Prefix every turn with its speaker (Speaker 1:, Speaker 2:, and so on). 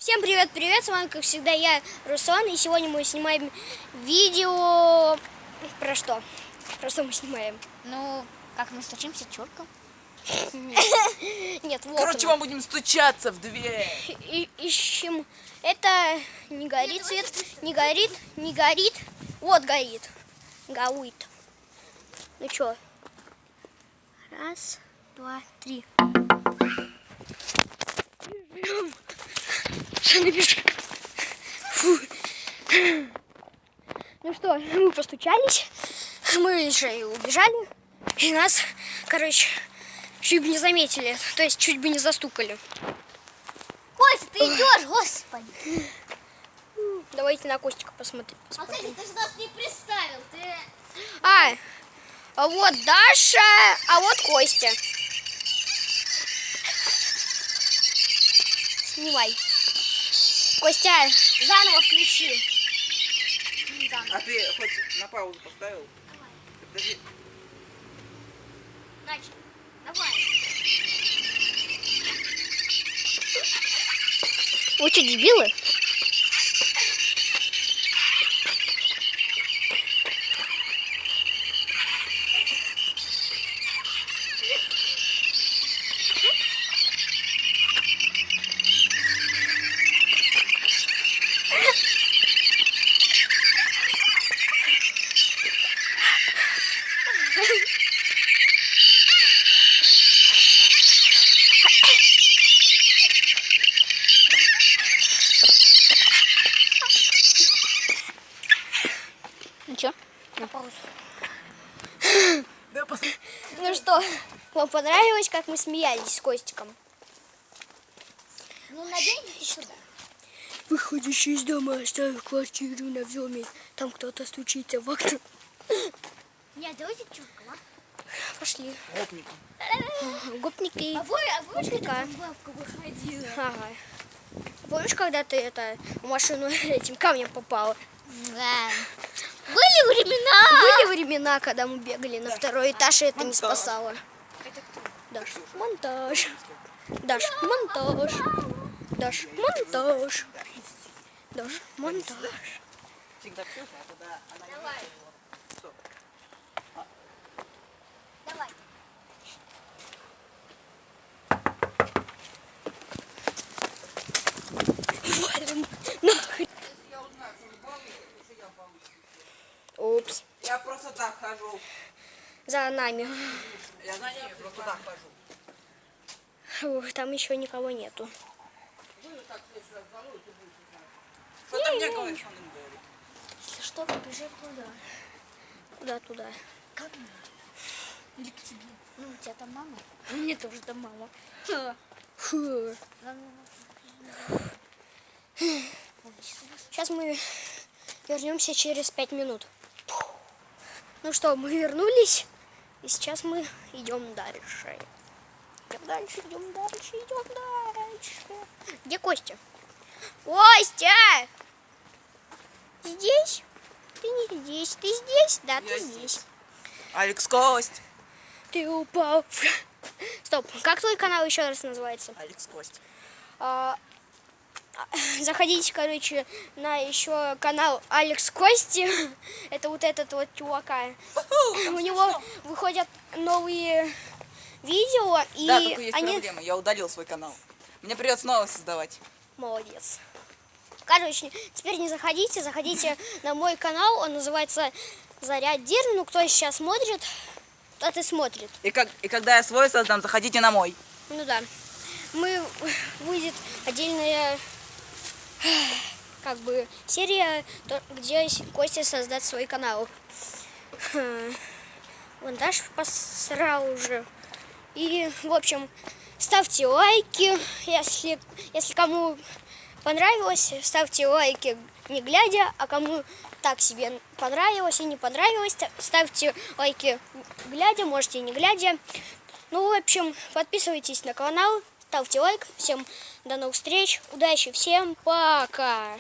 Speaker 1: Всем привет, с вами как всегда я, Руслан, и сегодня мы снимаем видео про что? Про что мы снимаем?
Speaker 2: Ну, как мы стучимся чурком?
Speaker 1: Нет, в
Speaker 3: Короче,
Speaker 1: окна.
Speaker 3: мы будем стучаться в дверь.
Speaker 1: Ищем. Это не горит свет, не горит. Вот горит. Гауит. Ну чё? Раз, два, три. Фу. Ну что, мы постучались, мы же и убежали, и нас, короче, чуть бы не заметили, то есть чуть бы не застукали.
Speaker 2: Костя, ты идешь, господи!
Speaker 1: Давайте на Костика посмотрим.
Speaker 2: Смотри, ты же нас не представил, ты...
Speaker 1: А вот Даша, а вот Костя. Снимай. Костя, заново включи. Заново.
Speaker 3: А ты хоть на паузу поставил? Подожди.
Speaker 2: Значит, давай.
Speaker 1: Вы что, дебилы? Ну чё?
Speaker 2: На паузу.
Speaker 3: Да,
Speaker 1: Ну что, вам понравилось, как мы смеялись с Костиком?
Speaker 2: Ну, надеюсь, сюда.
Speaker 1: Выходящий из дома, оставив квартиру на взломе. Там кто-то стучится в окно.
Speaker 2: Нет, давайте чурком, а?
Speaker 1: Пошли.
Speaker 3: Гопники.
Speaker 1: Гопники.
Speaker 2: А помнишь,
Speaker 1: Гопника.
Speaker 2: когда бабка выходила?
Speaker 1: Ага. Помнишь, когда ты в машину этим камнем попала?
Speaker 2: Да. Были времена!
Speaker 1: Были времена, когда мы бегали на второй этаж, и это не
Speaker 3: Монтаж.
Speaker 1: спасало. Даш, монтаж. Даш, монтаж. Даш, монтаж. Даш, монтаж.
Speaker 3: Всегда все, а тогда она не
Speaker 2: Давай.
Speaker 3: Что?
Speaker 2: Давай.
Speaker 1: Валим нахрен.
Speaker 3: Я узнаю, что баллы, что я получу.
Speaker 1: Упс.
Speaker 3: Я просто так хожу.
Speaker 1: За нами.
Speaker 3: Я за ними просто так хожу.
Speaker 1: Ух, там еще никого нету.
Speaker 3: Что ты мне говоришь? Он им говорит.
Speaker 2: Если что, побежи туда.
Speaker 1: Куда туда?
Speaker 2: Ко мне. Или к тебе. Ну, у тебя там мама.
Speaker 1: Мне тоже там мама. Фу. Сейчас мы вернемся через 5 минут. Ну что, мы вернулись. И сейчас мы идем дальше. Идем дальше. Где Костя? Костя! Здесь? Ты не здесь. Ты здесь? Да, ты
Speaker 3: Я
Speaker 1: здесь.
Speaker 3: Алекс Кость.
Speaker 1: Ты упал. Стоп, как твой канал еще раз называется?
Speaker 3: Алекс Кость.
Speaker 1: Заходите, короче, на еще канал Алекс Кости. Это вот этот вот чувака. У него выходят новые видео, и
Speaker 3: Да, только есть
Speaker 1: они...
Speaker 3: проблема. Я удалил свой канал. Мне придется снова создавать.
Speaker 1: Молодец. Короче, теперь не заходите, заходите на мой канал. Он называется Зарядир. Ну, кто сейчас смотрит, тот и смотрит.
Speaker 3: И когда я свой создам, заходите на мой.
Speaker 1: Ну да. Выйдет отдельная как бы серия, где Костя создаст свой канал. Вон Даша посрал уже. И, в общем, ставьте лайки, если кому понравилось, ставьте лайки не глядя, а кому так себе понравилось и не понравилось, ставьте лайки глядя, можете и не глядя. Ну, в общем, подписывайтесь на канал, ставьте лайк. Всем до новых встреч, удачи, всем пока!